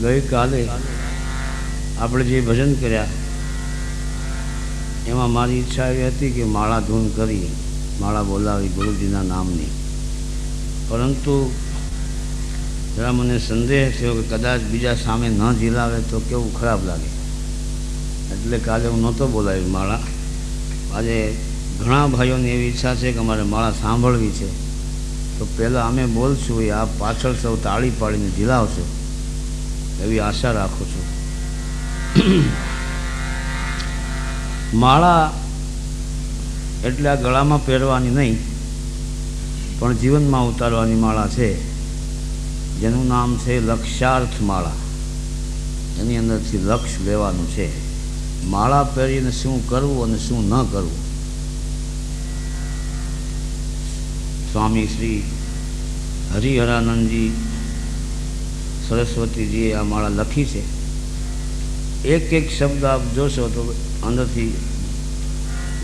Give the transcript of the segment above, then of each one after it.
ગઈકાલે આપણે જે ભજન કર્યા એમાં મારી ઈચ્છા એવી હતી કે માળા ધૂન કરી, માળા બોલાવી ગુરુજીના નામની, પરંતુ જરા મને સંદેહ થયો કે કદાચ બીજા સામે ન ઝીલાવે તો કેવું ખરાબ લાગે, એટલે કાલે હું નહોતો બોલાવી માળા. આજે ઘણા ભાઈઓની એવી ઈચ્છા છે કે અમારે માળા સાંભળવી છે, તો પહેલાં અમે બોલશું એ આપ પાછળ સૌ તાળી પાડીને ઝીલાવશો એવી આશા રાખું છું. માળા એટલે આ ગળામાં પહેરવાની નહીં, પણ જીવનમાં ઉતારવાની માળા છે, જેનું નામ છે લક્ષ્યાર્થ માળા. એની અંદરથી લક્ષ્ય લેવાનું છે. માળા પહેરીને શું કરવું અને શું ન કરવું. સ્વામી શ્રી હરિહરાનંદજી સરસ્વતીજીએ આ માળા લખી છે. એક એક શબ્દ આપ જોશો તો અંદરથી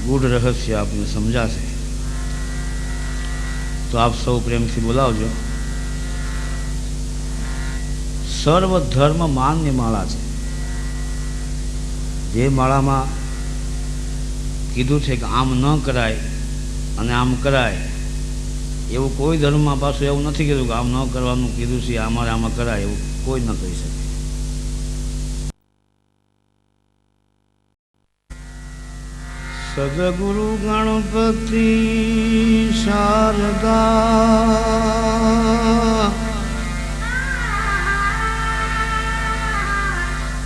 ગૂઢ રહસ્ય આપને સમજાશે. તો આપ સૌ પ્રેમથી બોલાવજો. સર્વ ધર્મ માન્ય માળા છે. જે માળામાં કીધું છે કે આમ ન કરાય અને આમ કરાય, એવું કોઈ ધર્મમાં પાછું એવું નથી કીધું કે આમ ન કરવાનું કીધું છે, અમારે આમાં કરાય, એવું કોઈ ન કહી શકે. સદગુરુ ગણપતિ શારદા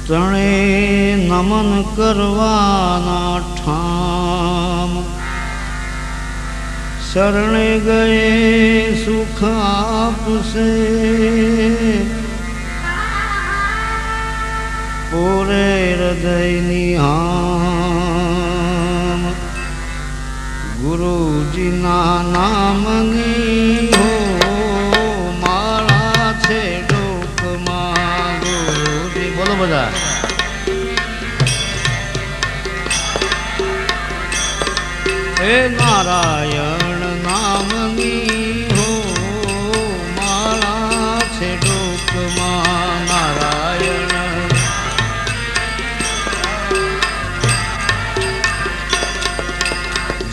તણે નમન કરવાના ઠામ, શરણે ગયે સુખ આપશે, પૂરે હૃદયની હામ. ગુરુજીના નામની હો માળા છે ડોકમાં. ગુરુજી બોલો બધા. હે નારાયણ નામની હો માળા છે ડોકમાં. નારાયણ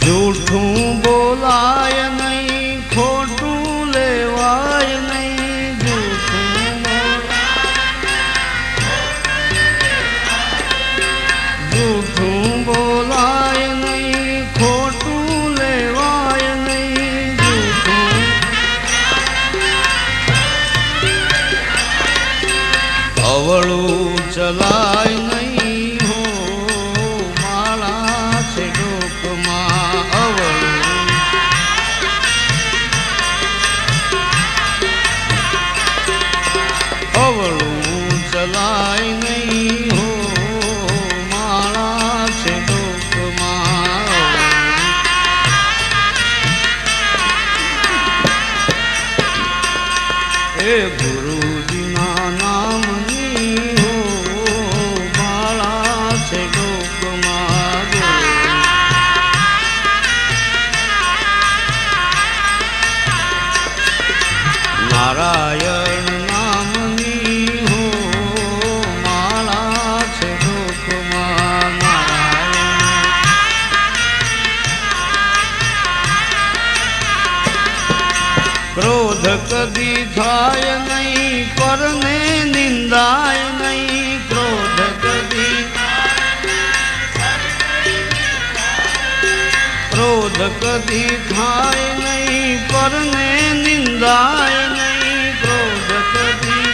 જૂઠું બોલાય નહીં, ખોટું લેવાય નહીં. જૂઠું બોલાય નહીં, ખોટું લેવાય નહીં. અવળું ચલાય નહીં હો માળા છે ડોકમાં. અવળું ચલાય નહીં હો માળા છે ડોકમાં. એ ગુરુજીના નામની હો માળા છે ડોકમાં. નારાયણ નામની હો માળા છે ડોકમાં. ક્રોધ કદી થાય નહીં, પરને નિંદાય નહીં. ક્રોધ કદી થાય નહીં, પરને નિંદાય નહીં. ક્રોધ કદી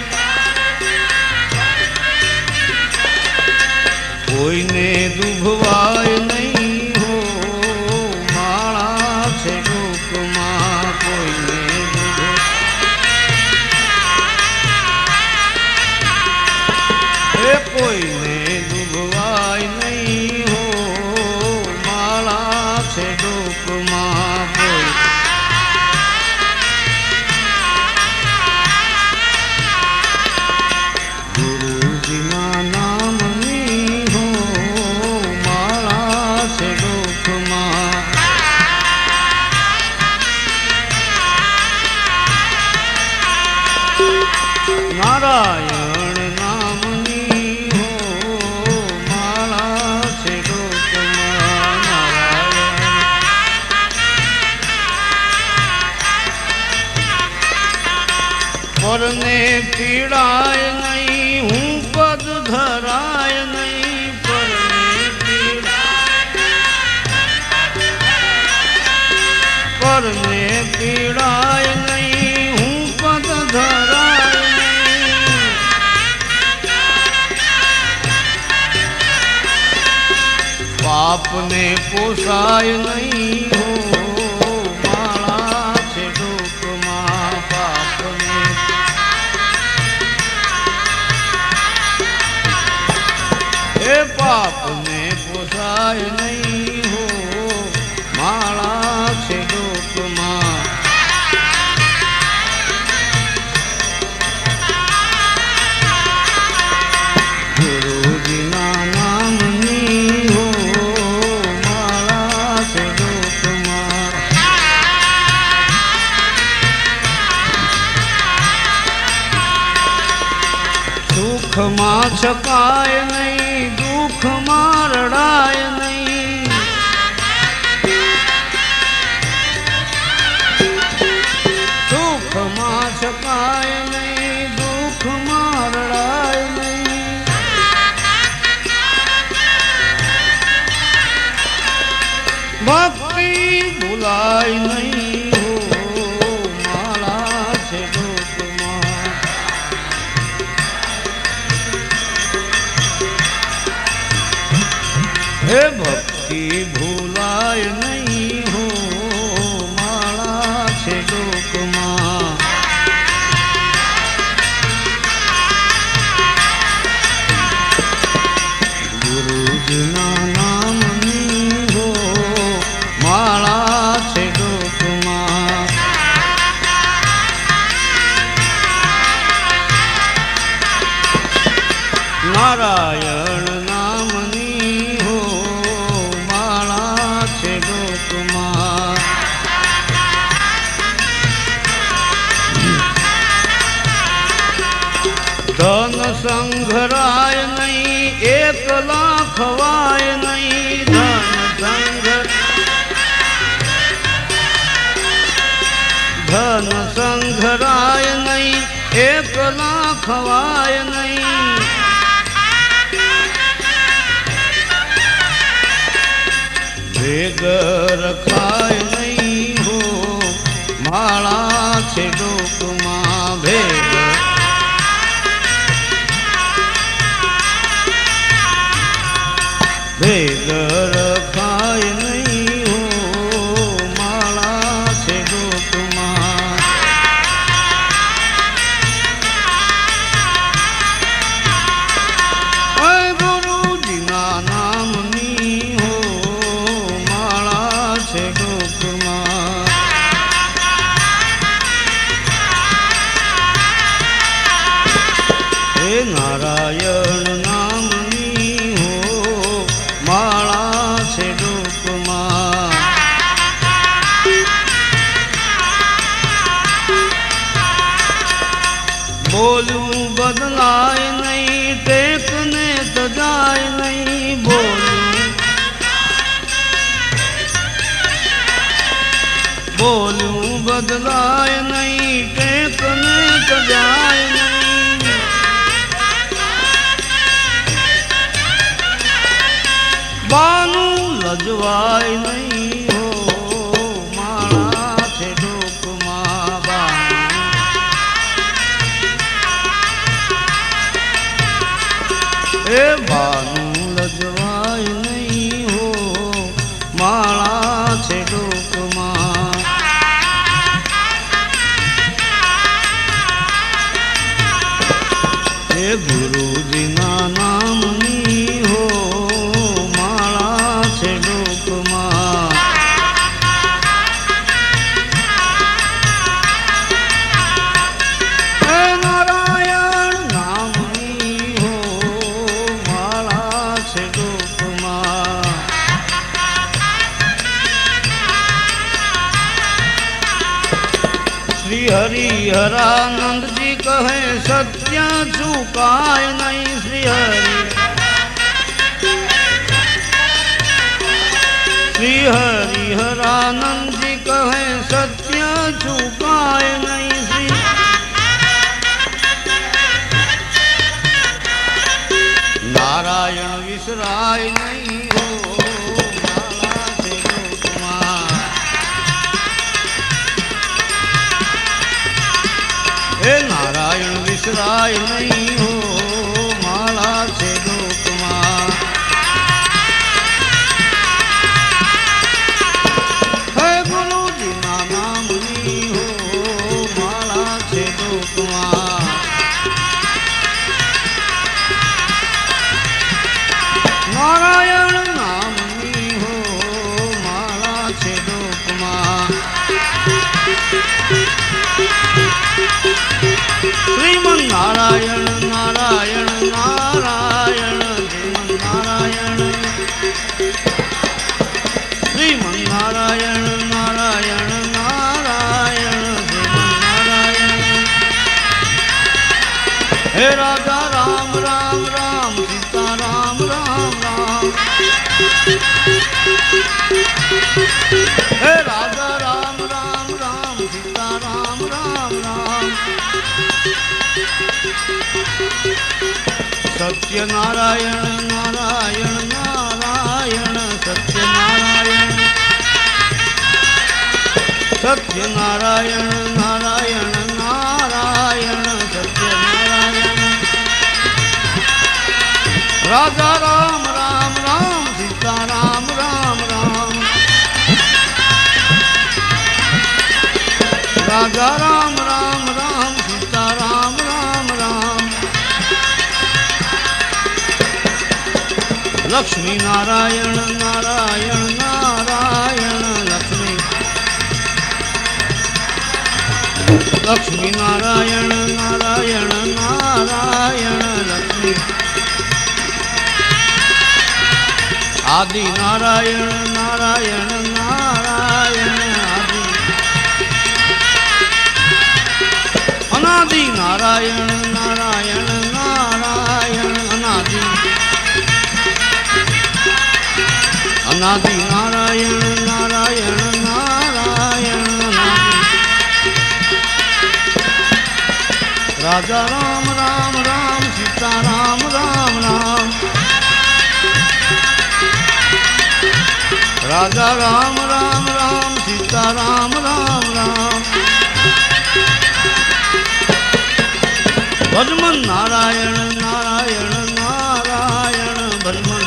કોઈને દુભવાય નહીં હો માળા છે ડોકમાં. કોઈને કોઈને દુભવાય નહીં હો માળા છે ડોકમાં. ગુરુજીના નામની હો માળા છે ડોકમાં. નારાયણ પીડાય નહીં, હું પદ ધરાય નહીં, પરને પીડાય નહીં, હું પદ ધરાય નહીં. પાપને પોસાય નહીં, હો માળા છે ડોકમાં. પાપને એ પાપને પોસાય નહીં, હો માળા છે ડોકમાં. ગુરુજીના નામની હો માળા છે ડોકમાં. સુખમાં છકાય નહીં, દુઃખમાં રડાય નહીં. સુખમાં છકાય નહીં, દુઃખમાં રડાય નહીં. ભક્તિ ભૂલાય નહીં, હો માળા છે ડોકમાં. હે ભક્તિ ભૂલાય નહીં, હો માળા છે ડોકમાં. ગુરુજીના નામની હો માળા છે ડોકમાં. નારાયણ નામની હો માળા છે ડોકમાં. ધન સંઘરાય નહીં, એકલા ખવાય નહીં. ધન સંઘરાય નહીં, એકલા ખવાય નહીં. ભેગ રખાય નહીં, હો માળા છે ડોકમાં. ભેગ રખાય નહીં, હો માળા છે ડોકમાં. ગુરુજીના નામની હો માળા છે ડોકમાં. હે નારાયણ નામની હો માળા છે ડોકમાં. બોલવું બદલાય નહીં, ટેકને તજાય નહીં. બોલવું બદલાય નહીં, ટેકને તજાય નહીં. બાનું લજવાય નહીં, હો માળા છે ડોકમાં. એ બાનું લજવાય નહીં, હો માળા છે ડોકમાં. એ ગુરુજીના નામની હો માળા છે ડોકમાં. હે નારાયણ નામની હો માળા છે ડોકમાં. શ્રી હરિહરાનંદજી કહે સત્ય ચૂકાય નહીં. શ્રી હરિહરાનંદજી કહે સત્ય ચૂકાય નહીં. विसराय नहीं हो माला से डोकमा। हे नारायण विसराय नहीं हो माला से डोकमा। हे गुरु जी ना नाम नहीं हो माला से डोकमा। नारायण नाम नहीं हो माला से डोकमा। श्रीमन नारायण नारायण नारायण श्रीमन नारायण। श्रीमन नारायण नारायण नारायण श्रीमन नारायण। हे राजा राम राम राम सीता राम राम राम। हे राजा राम राम राम सीता राम राम राम। सत्य नारायण नारायण नारायण सत्य नारायण। सत्य नारायण नारायण नारायण सत्य नारायण। राजा राम राम राम सीता राम राम राम। राजा राम राम राम सीता राम राम राम। लक्ष्मी नारायण नारायण नारायण लक्ष्मी। लक्ष्मी नारायण नारायण नारायण लक्ष्मी। आदि नारायण नारायण नारायण आदि। अनादि नारायण नारायण नारायण अनादि। अनादि नारायण नारायण नारायण अनादि। राजा राम राम राम सीता राम राम राम। राजा राम राम राम सीता राम राम राम। भजमन नारायण नारायण नारायण भजमन।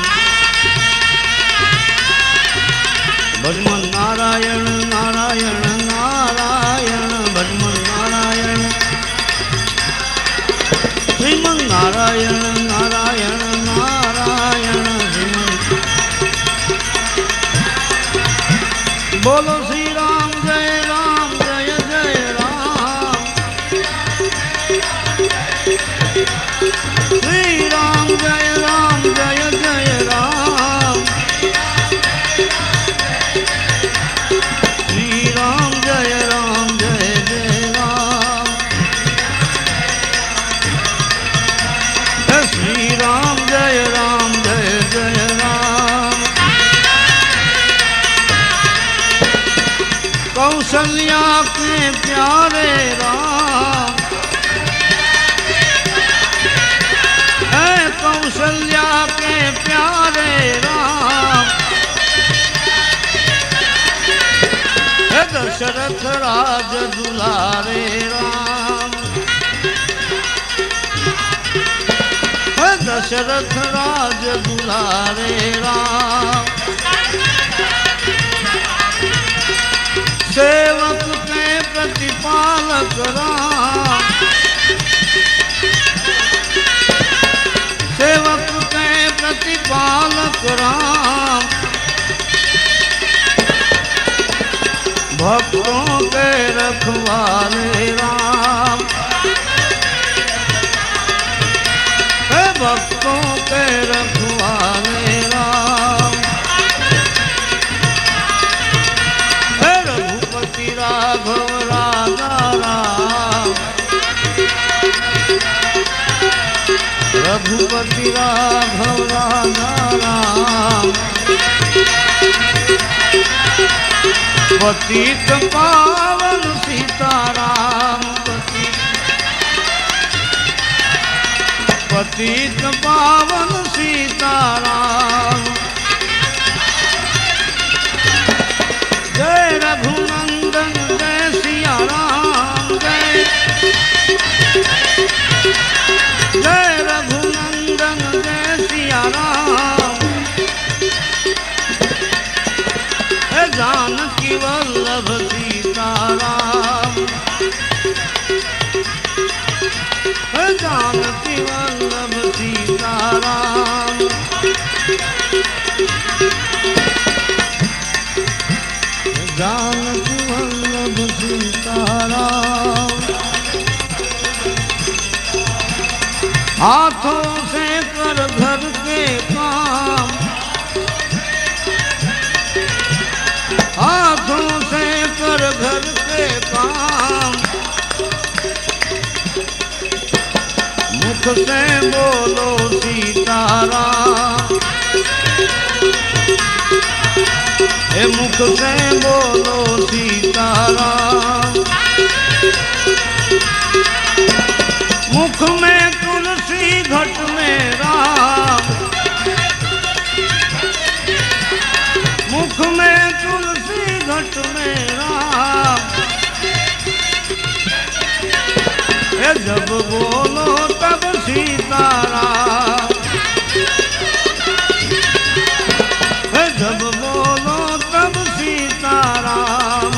भजमन नारायण नारायण नारायण भजमन नारायण। श्रीमन नारायण नारायण नारायण श्रीमन। बोलो श्री राम जय जय राम। श्री राम जय जय राम। श्री राम जय जय राम। श्री राम जय जय राम। कौशल्या के प्यारे राम। है कौशल्या के प्यारे राम। है दशरथ राज दुलारे राम। है दशरथ राज दुलारे राम। सेवक के प्रतिपालक राम। सेवक के प्रतिपालक राम। भक्तों के रखवाले राम। हे भक्तों के रखवाले राम। हे रघुपति राघव राजा राम। रघुपति राघव राजा राम। पतित पावन सीताराम। पतित पावन सीताराम। जय रघुनंदन जय सिया राम। जय जय रघुनंदन जय सिया राम। जानकी वल्लभ सीताराम। जानकी वल्लभ सीताराम। जानकी वल्लभ सीताराम। हाथों से कर घर के काम। हाथों से कर घर के काम। मुख से बोलो सीताराम। हे मुख से बोलो सीताराम। मुख में तुलसी घट में राम। मुख में तुलसी घट में राम। हे जब बोलो तब सीताराम। हे जब बोलो तब सीताराम।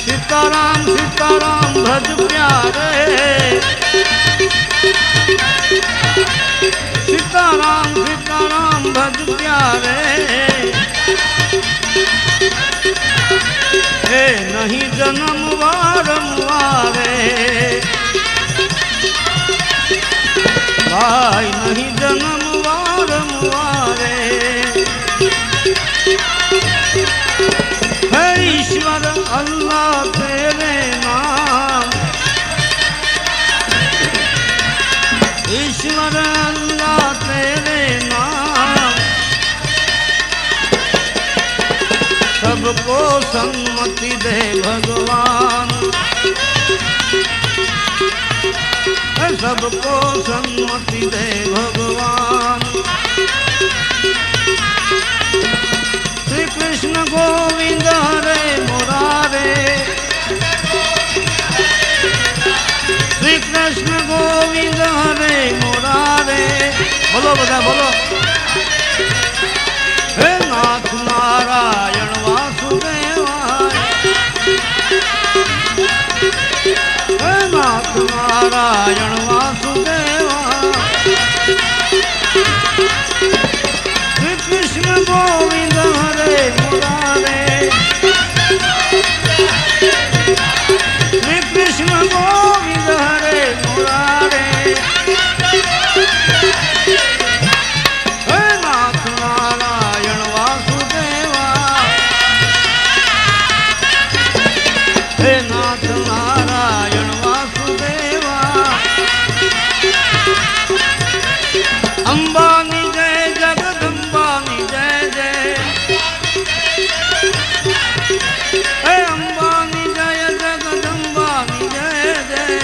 सीताराम सीताराम भज प्यारे। सीताराम सीताराम भज प्यारे। हे नहीं जन्म वारंवारे। भाई नहीं जन्म वारंवारे। हे ईश्वर अल्लाह तेरे नाम। ईश्वर अल्लाह तेरे नाम। सबको सन्मति दे भगवान। सबको सन्मति दे भगवान। श्री कृष्ण गोविंद हरे मुरारे। श्री कृष्ण गोविंद हरे मुरारे। बोलो बता बोलो। हे नाथ नारायण वासुदेवाय। हे नाथ नारायण वासुदेवाय। श्री कृष्ण गोविंद हरे मुरारे। श्री कृष्ण गोविंद हरे मुरारे। हे नाथ नारायण वासुदेवाय। हे नाथ नारायण वासुदेवाय। अंबानी जय जगदंबानी जय जय। हे अंबानी जय जगदंबानी जय जय।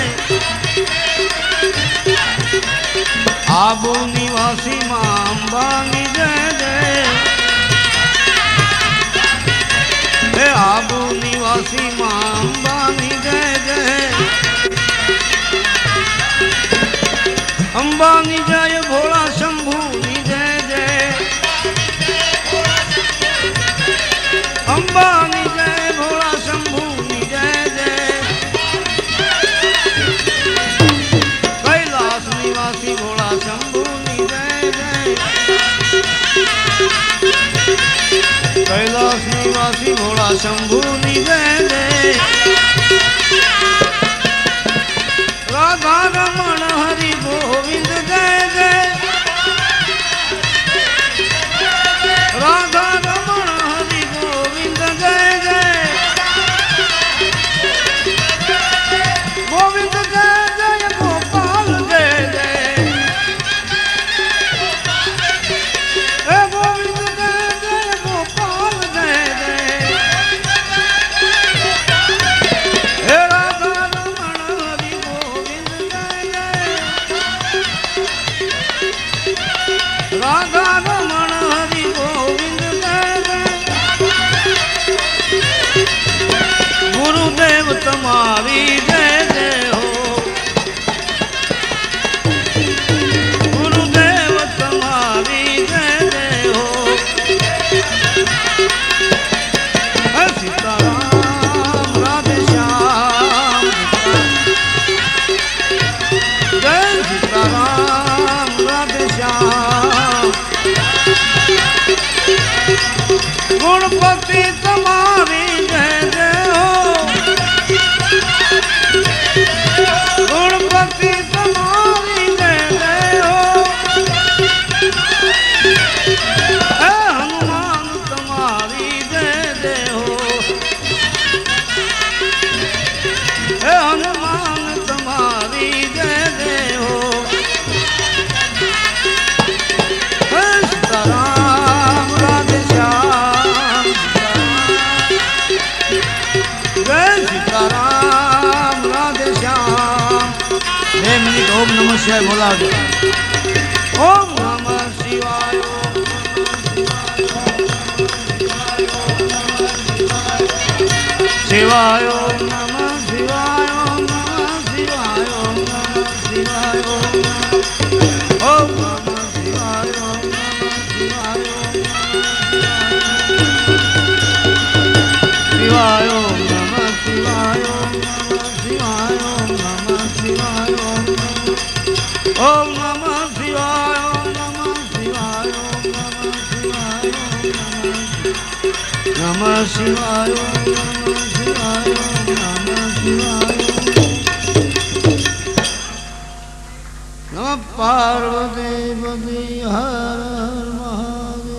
आबू निवासी मां अंबानी जय जय। हे आबू निवासी मां अंबानी जय जय। अंबानी जय भोला शंभूनी जय जय। अंबानी जय भोला शंभूनी जय जय। कैलाश निवासी भोला शंभूनी जय जय। कैलाश निवासी भोला शंभूनी जय जय। राधा रमण हरि गोविंद जय जय। राधा रमण हरि गोविंद जय जय। गोविंद जय जय गोपाल जय जय। हे गोविंद जय जय गोपाल जय जय। हे राधा रमण हरि गोविंद सीताराम राधे श्याम गुणपति तुम्हारी जय जय हो गुणपति तुम्हारी जय जय हो हनुमान तुम्हारी जय जय हो हनुमान तुम्हारी जय जय हो सीताराम राधे श्याम जय सीताराम राधे श्याम 2 मिनिट ओम नमः शिवाय बोला ओम नमः शिवाय शिवाय ओम नमः शिवाय ओम नमः शिवाय ओम नमः शिवाय ओम नमः शिवाय ओम नमः शिवाय शिवाय ओम नमः शिवाय ओम नमः शिवाय ओम नमः शिवाय ओम नमः शिवाय ओम नमः शिवाय ओम नमः शिवाय ओम नमः शिवाय नमः शिवाय नमः पार्वती पति हर महादेव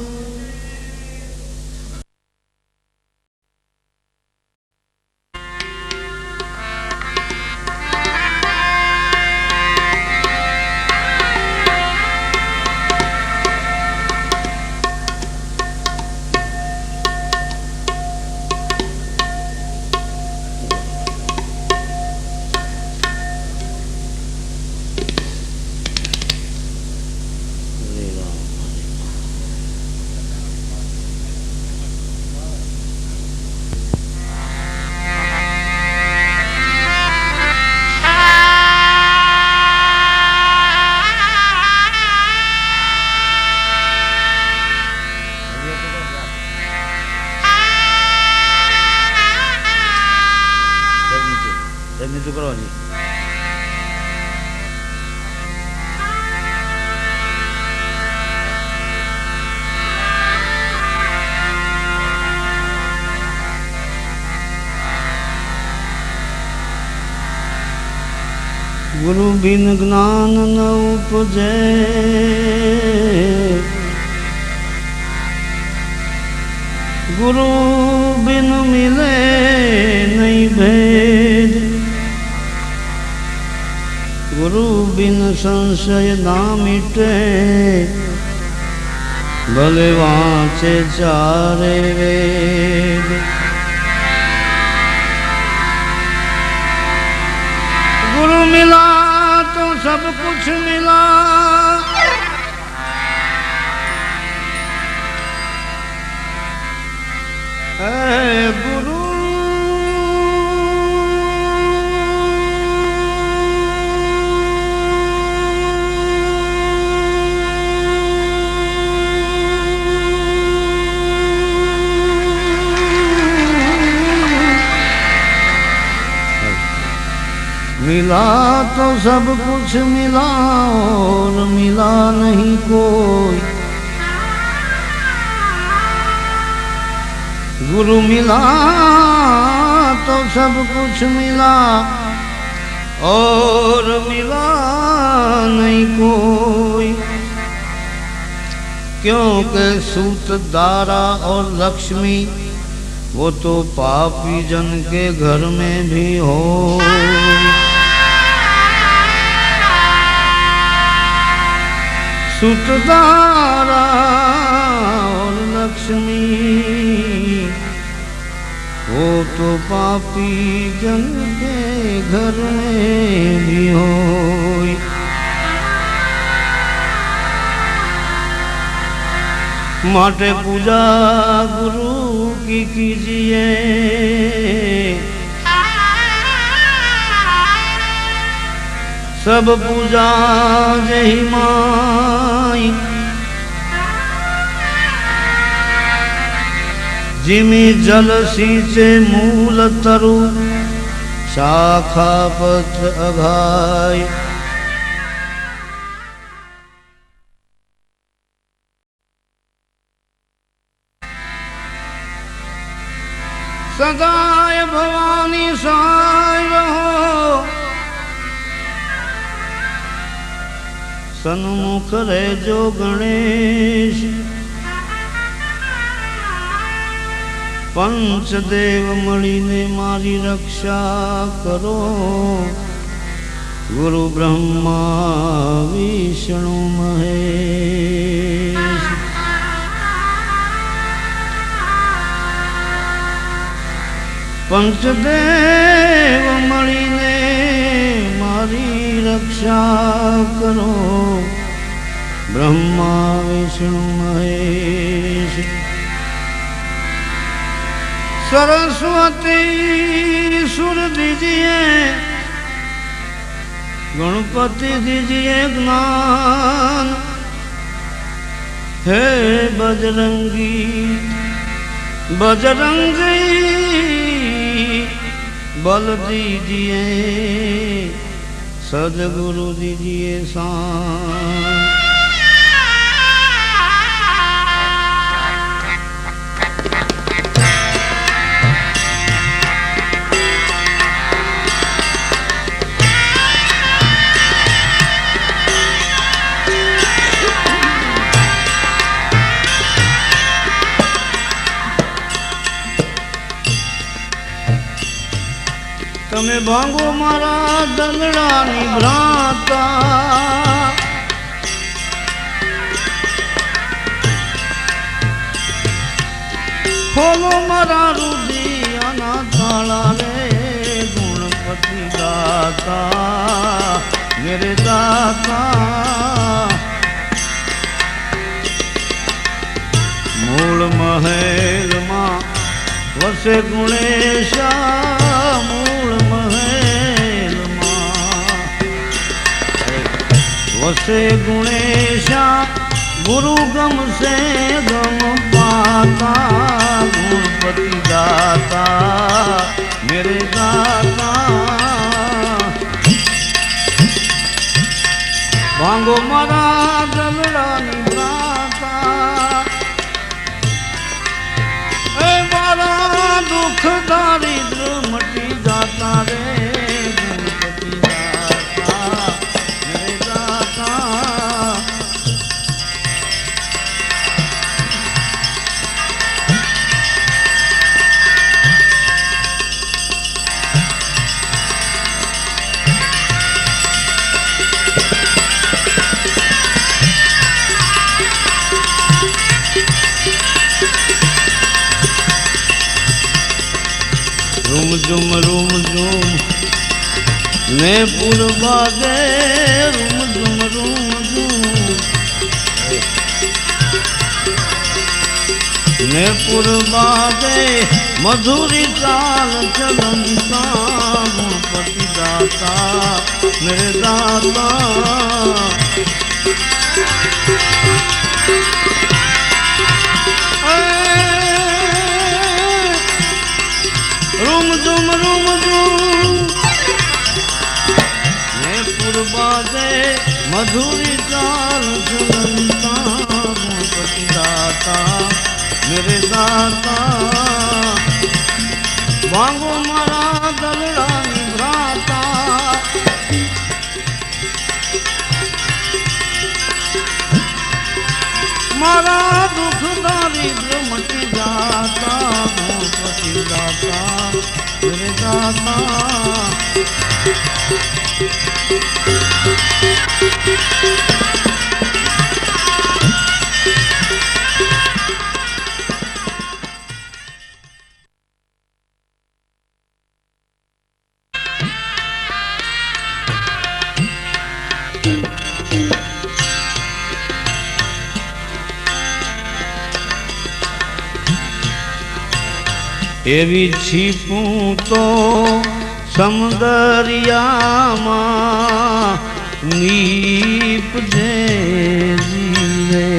नीचू करो जी गुरु बिन ज्ञान न उपजे गुरु बिन मिले नहीं भेद गुरु बिन संशय ना मिटे भले वाचे चारे वेद गुरु मिला तो सब कुछ मिला गुरु मिला तो सब कुछ मिला और मिला नहीं कोई गुरु मिला तो सब कुछ मिला और मिला नहीं कोई क्योंकि सूत दारा और लक्ष्मी वो तो पापी जन के घर में भी हो सुतदारा और लक्ष्मी वो तो पापी जन के घर में भी हो माटे पूजा गुरु की कीजिए सब पूजा जही माई जिमी जल सींचे मूल तरु शाखा पत्र अघाय सदाय भवानी सहाय रहो, सन्मुख रहजो गणेश, पंचदेव મળીને મારી રક્ષા કરો, गुरु ब्रह्मा विष्णु महेश। पंचदेव મળીને મારી रक्षा करो, ब्रह्मा विष्णु महेश। सरस्वती सुर दीजिए, गणपति दीजिए ज्ञान, हे बजरंगी बजरंगी बल दीजिए, सदगुरु दीजिए शान। તમે ભાંગો મારા દલડાની ભ્રાતા, ખોલો મારા રુદિયાના તાળા રે, ગુણપતિ દાતા મેરે દાતા। મૂળ મહેલમાં વસે ગુણેશા, वसे गुणेशा, गुरु गम से गम पाता, गुणपति दाता मेरे दाता। भांगो मारा दलड़ा निभाता, ए मारा दुख दारिद्र मटी जाता रे, रूम झूम ने पुरबा दे, रूम झूम ने पुरबा दे, मधुरी चाल चलनता, गुणपति दाता मेरे दाता। रूम झूम ने पुरबा दे, मधुरी चाल चलनता, गुणपति दाता मेरे दाता। भांगो मारा दलड़ा निभराता, मारा दुख दारिद्र मट जाता, गुणपति दाता मेरे दाता। एवी छीपूं तो समदरियामा, नीपजे जीवे।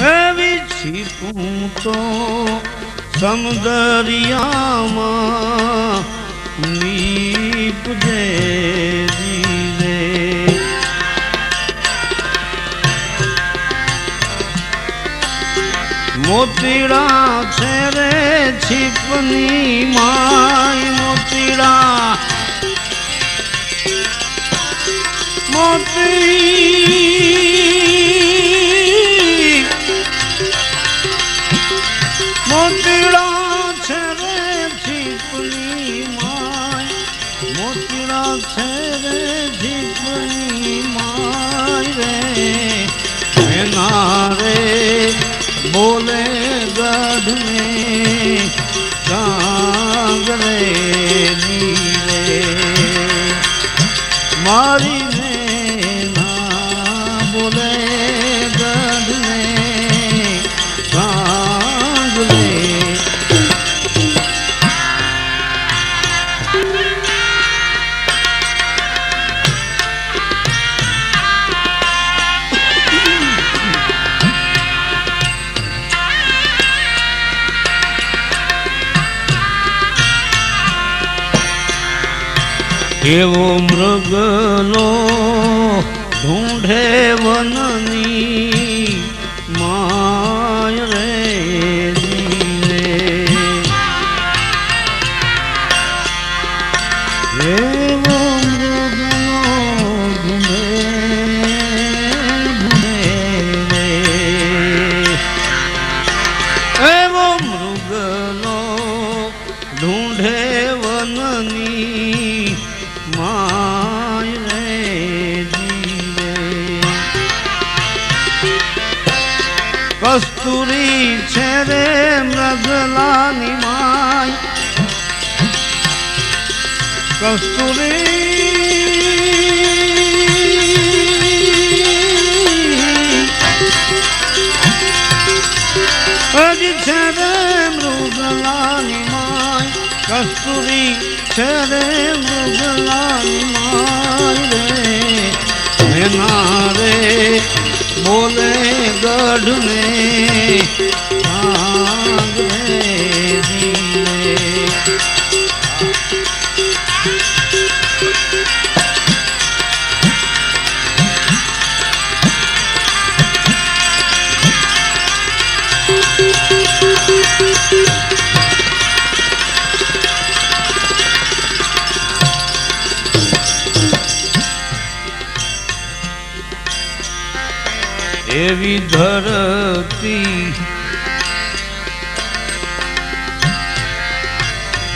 एवी छीपूं तो समदरियामा, नीपजे जीवे। મોતીડા છે રે છીપની માય મોતીડા મોતીડા છે રે છીપની માય મોતીડા છે રે છીપની માય રે એના રે બોલે ગઢ में कांगरे नीले मारी में ना बोले गढ़ में कांगरे એવો મૃગલો ઢૂંઢે વનની માય રે જીવે એવો મૃગલો ઢૂંઢે રે એવો મૃગલો ઢૂંઢે વનની માય રે જીવે કસ્તુરી છે રે મૃગલાની માય કસ્તુરી છે રે મૃગલાની માય કસ્તુરી છે રે મૃગલાની માય રે એના રે બોલે ગઢ ને ભાગ રે જીવે એવી ધરતી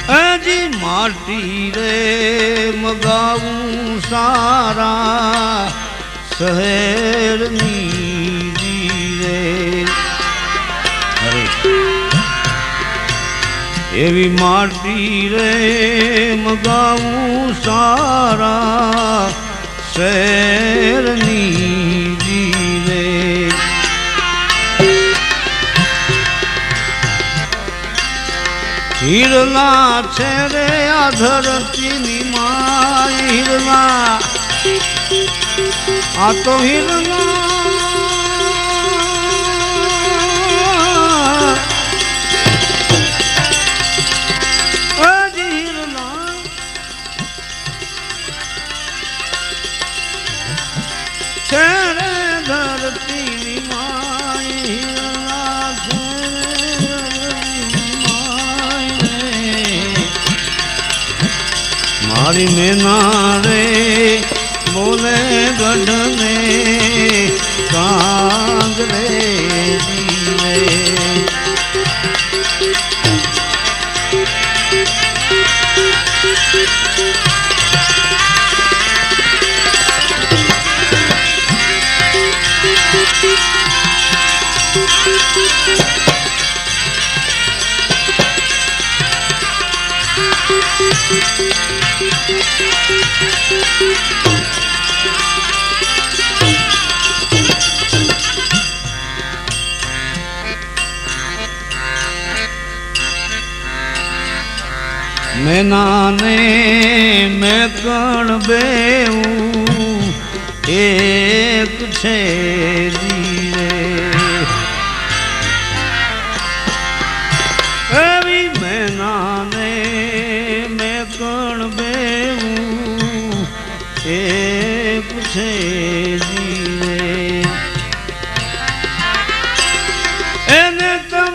હજી માટી રે મગાવું સારા શહેરની રે એવી માટી રે મગાવું સારા શહેરની હિરલા છે રે આ ધરતીની માય હિરલા આ તો હિરલા હિરલા છે રે ધરતીની માય હિરલા છે મારી મેના રે બોલે ગઢ ને કાંગ રે જીવે મેનાને મેકણ બેવું એક છે જીવે એવી મેનાને મેકણ બેવું એક છે જીવે એને તમે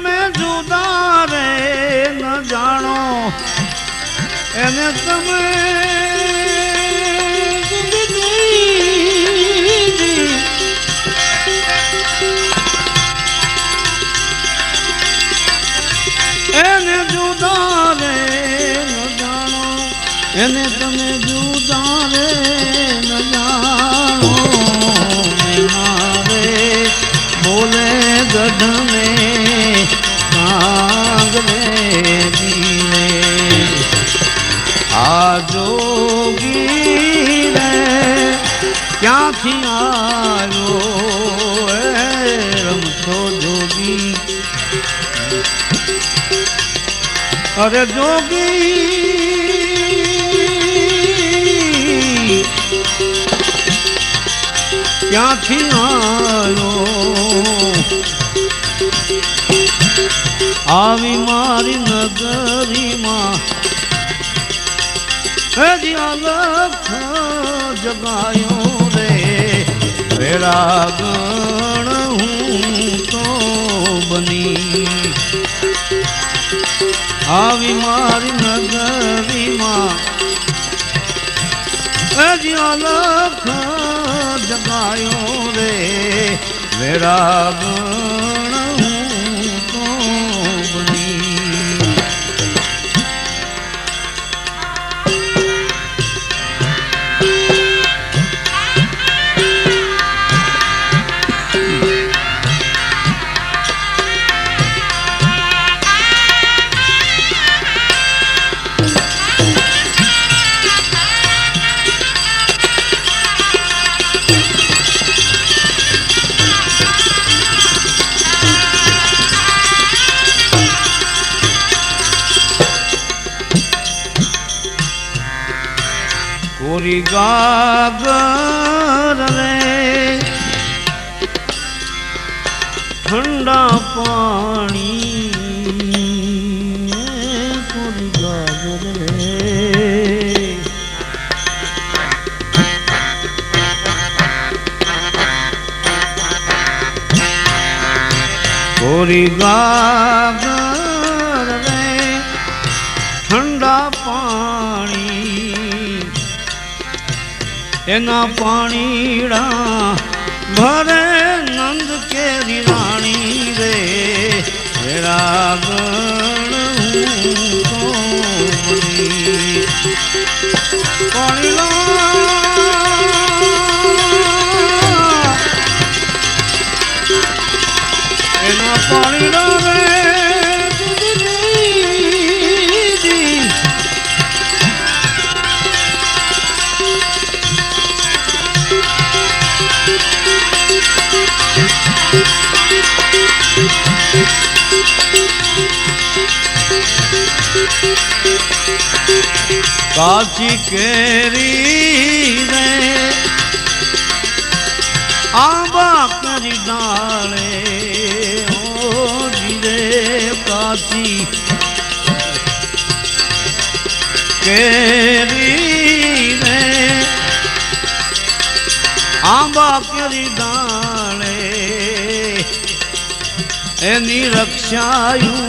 એને તમે એને જુદા રે ન જાણો, એને તમે જુદા રે ન જાણો, મારે બોલે ગઢ में कांगरे दिए आ जोगी रे क्यांथी आयो रमतो जोगी, अरे जोगी क्यांथी आयो આવી મારી નગરીમાં હજી અલખ જગાયો રે વેરા ગણ હું તો બની, આવી મારી નગરીમાં હજી અલખ જગાયો રે વેરા ગણ कोरी गागर रे ठंडा पानी, कोरी गागर रे कोरी गागर रे ठंडा पानी, एना पाणीड़ा भरे नंद केरी रानी रे वेरा गण तो बनी, पाणीड़ा एना पाणीड़ा रे काची केरी रे आंबा करी डाले ओ जीरे, काची केरी रे आंबा करी डाले एनी रक्षायूं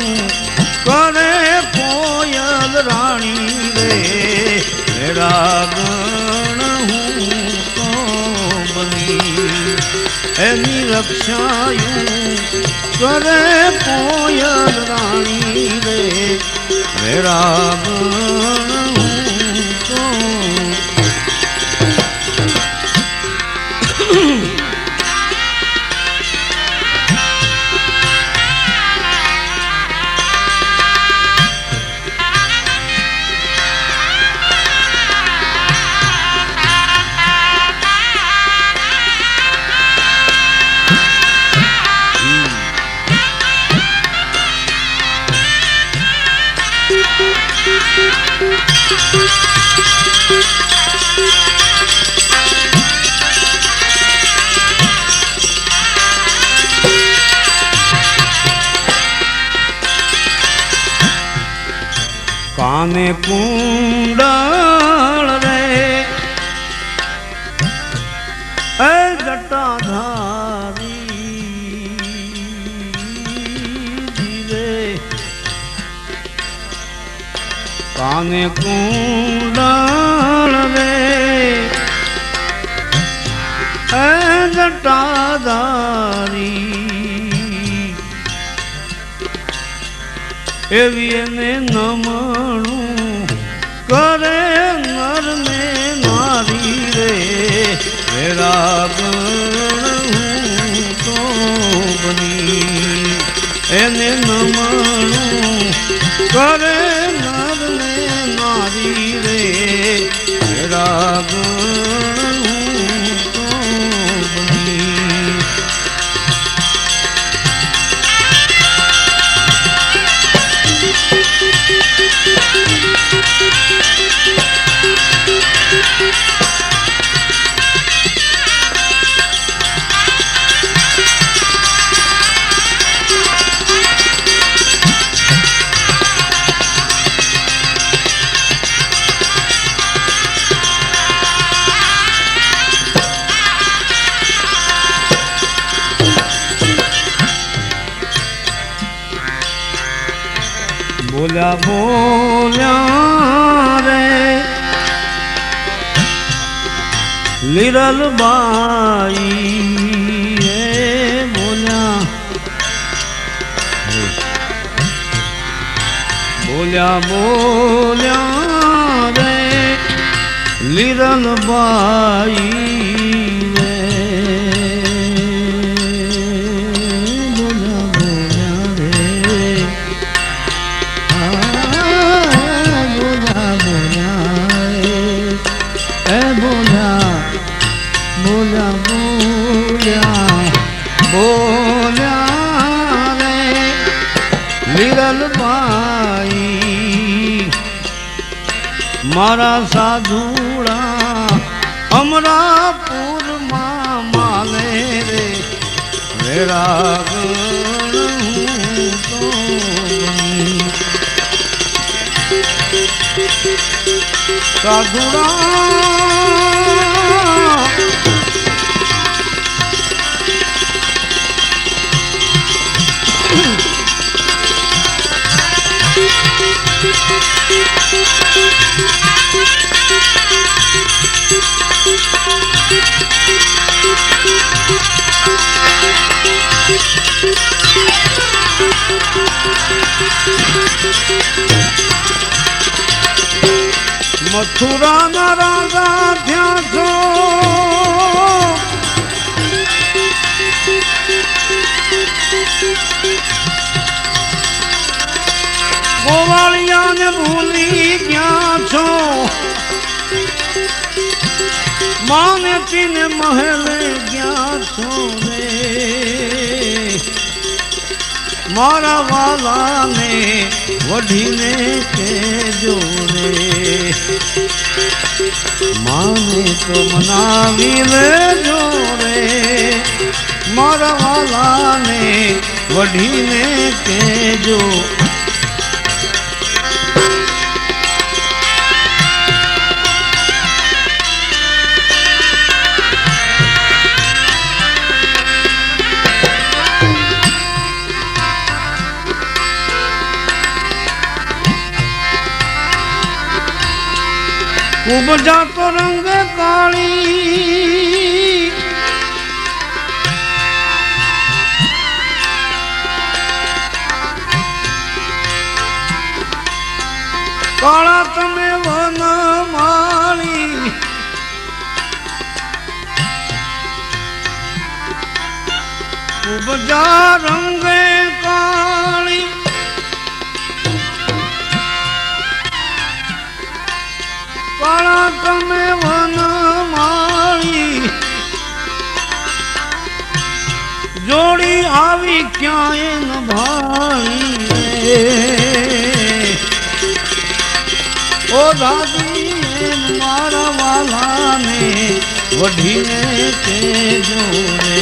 करे कोयल रानी रे वेरा गण हूँ तो बनी, एनी रक्षायूं करे कोयल रानी रे वेरा गण हूँ तो काने कुंडल रे ए जटाधारी કાને કુંડળ રે એ જટાધારી એવી એને નમણું કરે નર ને નારી રે વેરાગણ તો બની એને નમણું કરે નર ને નારી રે વેરાગણ તો બની બોલ્યા બોલ્યા રે લીરલબાઈ રે બોલ્યા બોલ્યા બોલ્યા રે લીરલબાઈ મારા સાધુડા અમરાપુરમાં માલે રે વેરાગણ તો સાધુડા મથુરાના રાજા થયા છો ગોવાળિયાને ભૂલી ગયા છો માનેતીને મહેલે ગયા છો રે મારા વાલાને વઢીને કેજો રે માને તો મનાવી લેજો રે મારા વાલાને વઢીને કેજો ઉપજા તો રંગ કાળી કાળા તમે વન માળી ઉપજા રંગે કાળી કાળા તમે વન માળી જોડી આવી ક્યાંય ન ભાળી ઓ દાદી મારા વાલાને વઢીને કેજો રે